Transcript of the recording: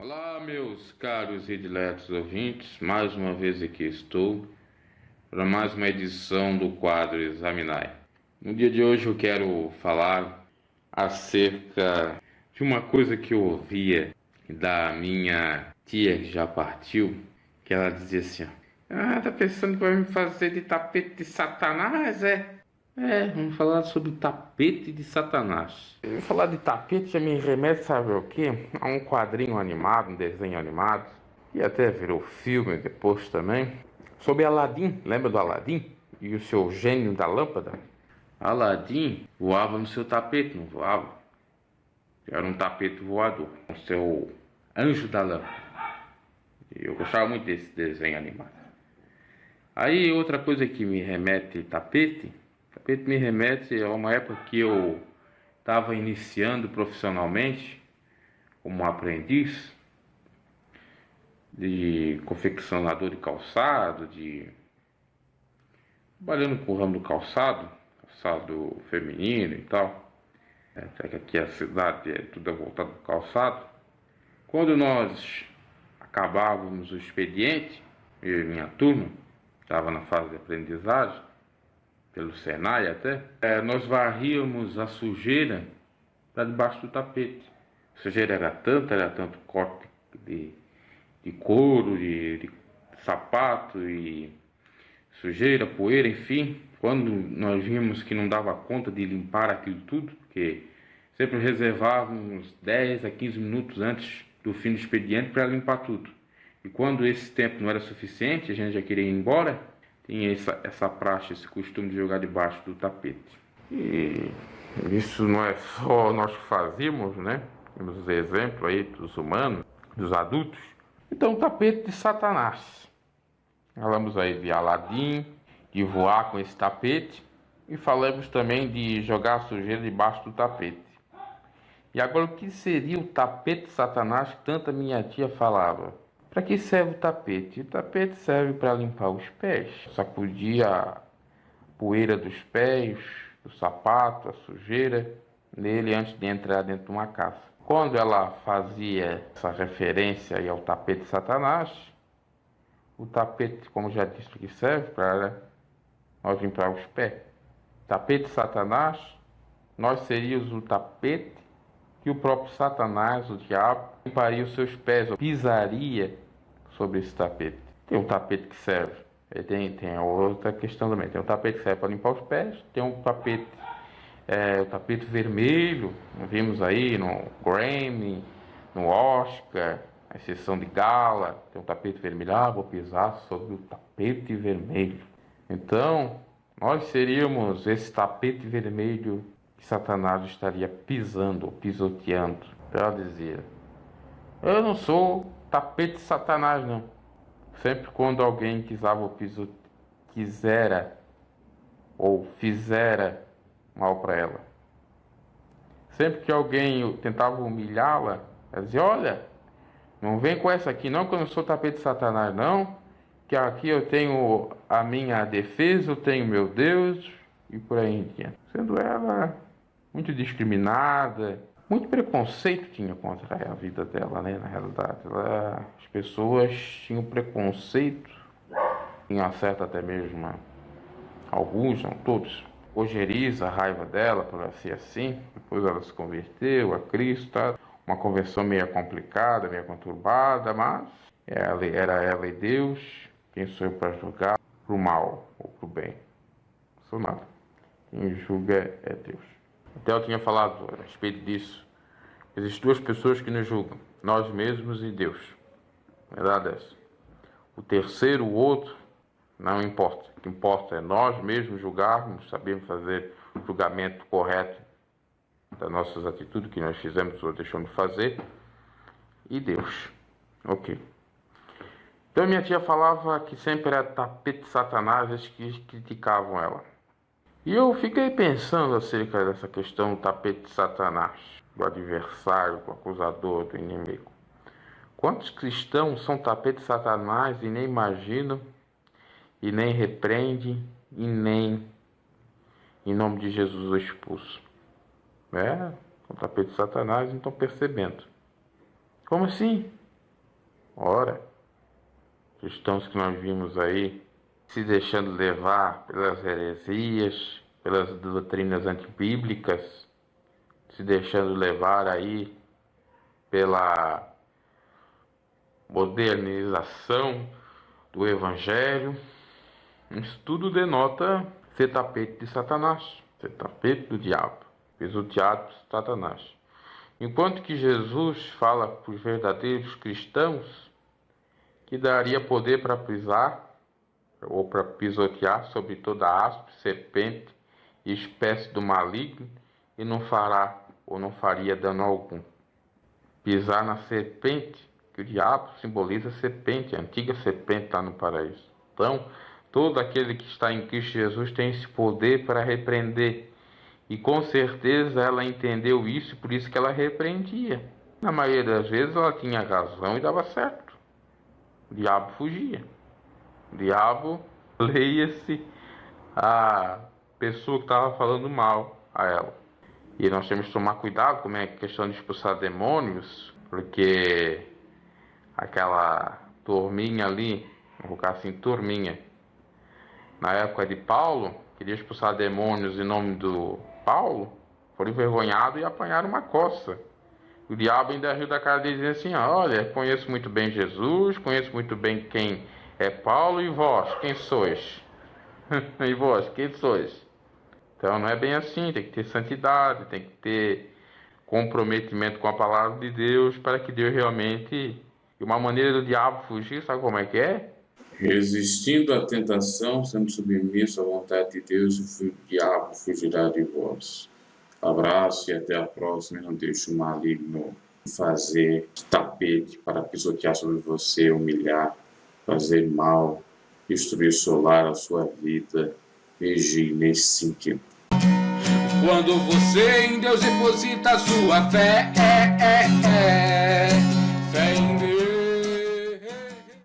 Olá, meus caros e diletos ouvintes, mais uma vez aqui estou para mais uma edição do quadro Examinai. No dia de hoje eu quero falar acerca de uma coisa que eu ouvia da minha tia que já partiu, que ela dizia assim: tá pensando que vai me fazer de tapete de Satanás, é? Vamos falar sobre tapete de Satanás. Falar de tapete já me remete, sabe o quê? A um quadrinho animado, um desenho animado, e até virou filme depois também, sobre Aladim. Lembra do Aladim? E o seu gênio da lâmpada? Aladim voava no seu tapete, não voava? Era um tapete voador, o seu anjo da lâmpada. E eu gostava muito desse desenho animado. Aí outra coisa que me remete tapete me remete a uma época que eu estava iniciando profissionalmente como aprendiz de confeccionador de calçado, trabalhando com o ramo do calçado feminino e tal. Até que aqui a cidade é tudo voltado para o calçado. Quando nós acabávamos o expediente, eu e minha turma, estava na fase de aprendizagem, pelo Senai até, nós varríamos a sujeira para debaixo do tapete. A sujeira era tanto corte de couro, de sapato e sujeira, poeira, enfim. Quando nós vimos que não dava conta de limpar aquilo tudo, porque sempre reservávamos 10 a 15 minutos antes do fim do expediente para limpar tudo. E quando esse tempo não era suficiente, a gente já queria ir embora, tinha essa praxe, esse costume de jogar debaixo do tapete. E isso não é só nós que fazíamos, né? Temos exemplo aí dos humanos, dos adultos. Então, o tapete de Satanás. Falamos aí de Aladim, de voar com esse tapete, e falamos também de jogar a sujeira debaixo do tapete. E agora, o que seria o tapete de Satanás que tanta minha tia falava? Para que serve o tapete? O tapete serve para limpar os pés, sacudir a poeira dos pés, do sapato, a sujeira nele antes de entrar dentro de uma casa. Quando ela fazia essa referência aí ao tapete de Satanás, o tapete, como já disse, que serve para nós limpar os pés. Tapete de Satanás, nós seríamos o tapete que o próprio Satanás, o diabo, limparia os seus pés, ou pisaria sobre esse tapete. Tem um tapete que serve, tem outra questão também, tem um tapete que serve para limpar os pés, tem um tapete, o tapete vermelho, vimos aí no Grammy, no Oscar, a sessão de gala, tem um tapete vermelho, vou pisar sobre o tapete vermelho. Então, nós seríamos esse tapete vermelho que Satanás estaria pisando, ou pisoteando. Ela dizia: eu não sou tapete de Satanás, não. Sempre quando alguém quisera ou fizera mal para ela. Sempre que alguém tentava humilhá-la, ela dizia: olha, não vem com essa aqui não, que eu não sou tapete de Satanás, não. Que aqui eu tenho a minha defesa, eu tenho meu Deus, e por aí em diante. Sendo ela muito discriminada, muito preconceito tinha contra a vida dela, né? Na realidade, as pessoas tinham preconceito, tinham certo até mesmo, alguns, não todos, ojeriza a raiva dela por ser assim. Depois ela se converteu a Cristo, tá? Uma conversão meio complicada, meio conturbada, mas era ela e Deus. Quem sou eu para julgar pro mal ou pro bem? Não sou nada. Quem julga é Deus. Até eu tinha falado a respeito disso. Existem duas pessoas que nos julgam: nós mesmos e Deus. Verdade é essa. O terceiro, o outro, não importa. O que importa é nós mesmos julgarmos, sabermos fazer o julgamento correto das nossas atitudes que nós fizemos ou deixamos de fazer, e Deus. Ok. Então minha tia falava que sempre era tapete de Satanás, eles que criticavam ela. E eu fiquei pensando acerca dessa questão do tapete de Satanás, do adversário, do acusador, do inimigo. Quantos cristãos são tapete de Satanás e nem imaginam, e nem repreendem, e nem, em nome de Jesus, o expulso? O tapete de Satanás, não estão percebendo. Como assim? Ora, cristãos que nós vimos aí se deixando levar pelas heresias, pelas doutrinas antibíblicas, se deixando levar aí pela modernização do Evangelho. Isso tudo denota ser tapete de Satanás, ser tapete do diabo, pisoteado por Satanás. Enquanto que Jesus fala para os verdadeiros cristãos que daria poder para pisar ou para pisotear sobre toda aspe, serpente e espécie do maligno e não fará ou não faria dano algum. Pisar na serpente, que o diabo simboliza a serpente, a antiga serpente lá no paraíso. Então, todo aquele que está em Cristo Jesus tem esse poder para repreender. E com certeza ela entendeu isso, por isso que ela repreendia. Na maioria das vezes ela tinha razão e dava certo. O diabo fugia. O diabo, leia-se a pessoa que estava falando mal a ela. E nós temos que tomar cuidado como é a questão de expulsar demônios, porque aquela turminha ali, vou colocar assim, turminha, na época de Paulo, queria expulsar demônios em nome do Paulo, foram envergonhados e apanharam uma coça. O diabo ainda riu da cara deles dizendo assim, olha, conheço muito bem Jesus, conheço muito bem quem é Paulo, e vós, quem sois? E vós, quem sois? Então não é bem assim, tem que ter santidade, tem que ter comprometimento com a palavra de Deus, para que Deus realmente... E uma maneira do diabo fugir, sabe como é que é? Resistindo à tentação, sendo submisso à vontade de Deus, o diabo fugirá de vós. Abraço e até a próxima. Não deixe o maligno fazer tapete para pisotear sobre você, humilhar, fazer mal, destruir seu lar, a sua vida. Vigie nesse sentido. Quando você em Deus deposita a sua fé,